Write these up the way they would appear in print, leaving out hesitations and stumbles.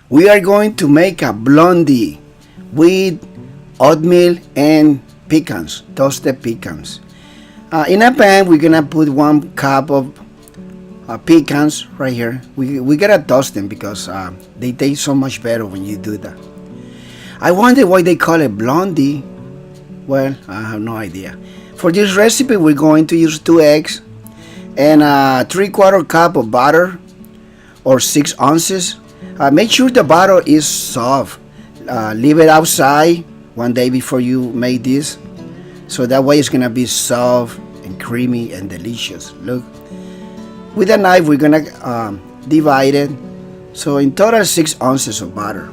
We are going to make a blondie with oatmeal and pecans, toasted pecans. In a pan, we're gonna put 1 cup of pecans right here. We gotta toast them because they taste so much better when you do that. I wonder why they call it blondie. Well, I have no idea. For this recipe, we're going to use 2 eggs and a 3/4 cup of butter or 6 ounces. Make sure the butter is soft. Leave it outside 1 day before you make this, so that way it's gonna be soft and creamy and delicious. Look, with a knife we're gonna divide it. So in total 6 ounces of butter.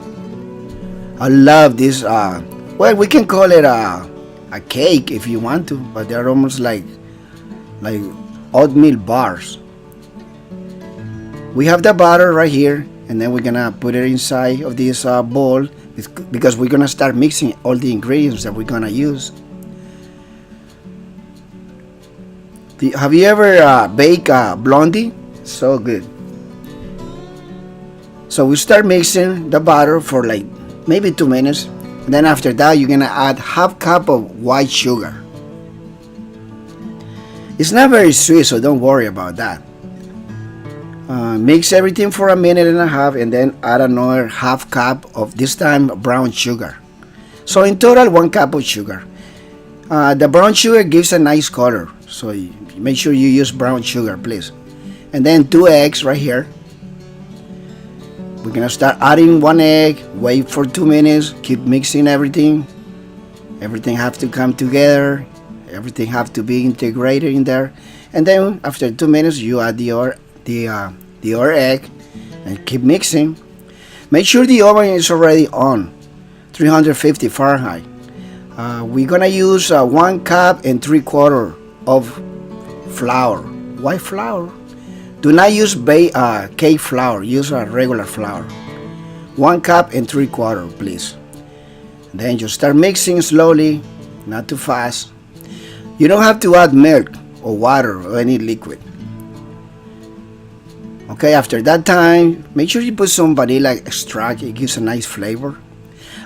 I love this. Well, we can call it a cake if you want to, but they're almost like oatmeal bars. We have the butter right here, and then we're gonna put it inside of this bowl because we're gonna start mixing all the ingredients that we're gonna use. Have you ever baked a blondie? So good. So we start mixing the butter for like maybe 2 minutes. And then after that, you're gonna add 1/2 cup of white sugar. It's not very sweet, so don't worry about that. Mix everything for 1.5 minutes, and then add another 1/2 cup of this time brown sugar. So in total, 1 cup of sugar. The brown sugar gives a nice color, so make sure you use brown sugar, please. And then 2 eggs right here. We're gonna start adding 1 egg, wait for 2 minutes, keep mixing everything. Everything have to come together, everything have to be integrated in there. And then after 2 minutes, you add the other egg and keep mixing. Make sure the oven is already on 350 Fahrenheit. We're gonna use 1 cup and 3/4 of flour, white flour. Do not use cake flour, use a regular flour. 1 cup and 3/4, please. Then just start mixing slowly, not too fast. You don't have to add milk or water or any liquid. Okay, after that time, make sure you put some vanilla extract. It gives a nice flavor.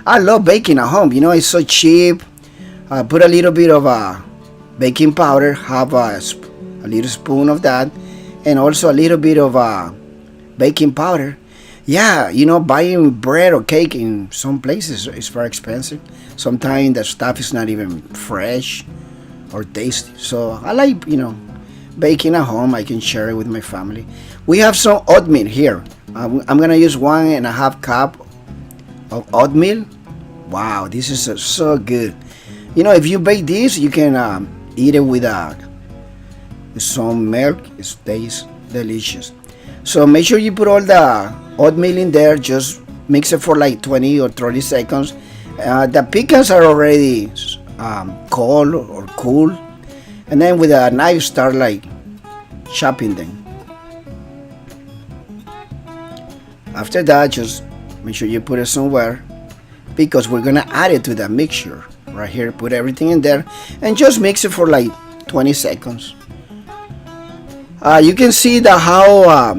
I love baking at home. You know, it's so cheap. Put a little bit of baking powder, have a little spoon of that, and also a little bit of baking powder. Yeah, you know, buying bread or cake in some places is very expensive. Sometimes the stuff is not even fresh or tasty. So I like, baking at home. I can share it with my family. We have some oatmeal here. I'm gonna use 1.5 cup of oatmeal. Wow, this is so good. You know, if you bake this, you can eat it with some milk. It tastes delicious. So make sure you put all the oatmeal in there. Just mix it for like 20 or 30 seconds. The pecans are already cold or cool, and then with a knife start like chopping them. After that, just make sure you put it somewhere because we're gonna add it to the mixture right here. Put everything in there and just mix it for like 20 seconds. You can see how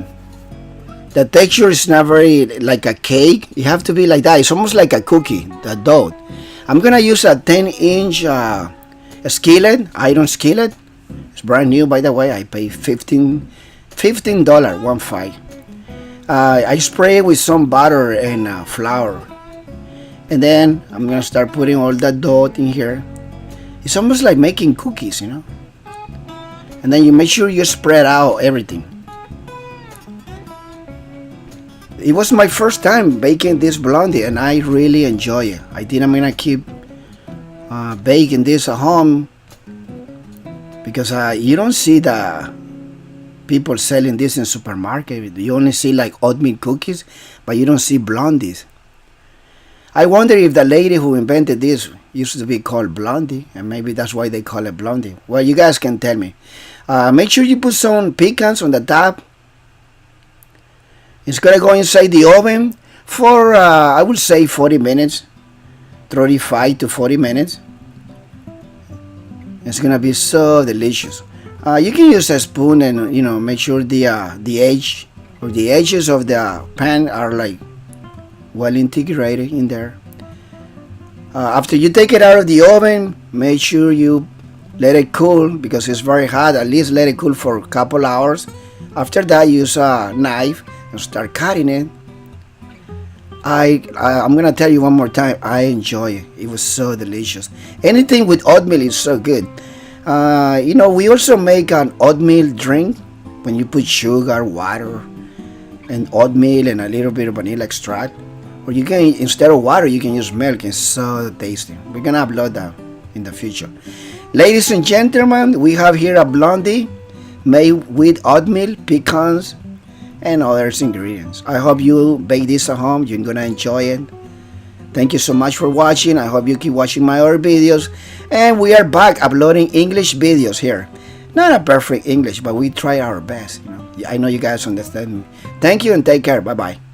the texture is not very like a cake. You have to be like that. It's almost like a cookie, the dough. I'm gonna use a 10-inch skillet, iron skillet. It's brand new, by the way. I paid $15, 15. I spray it with some butter and flour, and then I'm gonna start putting all that dough in here. It's almost like making cookies, And then you make sure you spread out everything. It was my first time baking this blondie, and I really enjoy it. I think I'm gonna keep baking this at home because you don't see the people selling this in supermarket. You only see like oatmeal cookies, but you don't see blondies. I wonder if the lady who invented this used to be called Blondie, and maybe that's why they call it blondie. Well, you guys can tell me. Make sure you put some pecans on the top. It's gonna go inside the oven for I would say 40 minutes, 35 to 40 minutes. It's gonna be so delicious. You can use a spoon and make sure the edge or the edges of the pan are like well integrated in there. After you take it out of the oven, make sure you let it cool because it's very hot. At least let it cool for a couple hours. After that, use a knife and start cutting it. I'm gonna tell you one more time. I enjoy it. It was so delicious. Anything with oatmeal is so good. We also make an oatmeal drink when you put sugar, water, and oatmeal and a little bit of vanilla extract. Or you can, instead of water, you can use milk. It's so tasty. We're gonna upload that in the future. Ladies and gentlemen, we have here a blondie made with oatmeal, pecans, and other ingredients. I hope you bake this at home. You're gonna enjoy it. Thank you so much for watching. I hope you keep watching my other videos. And we are back uploading English videos here. Not a perfect English, but we try our best. I know you guys understand me. Thank you and take care. Bye-bye.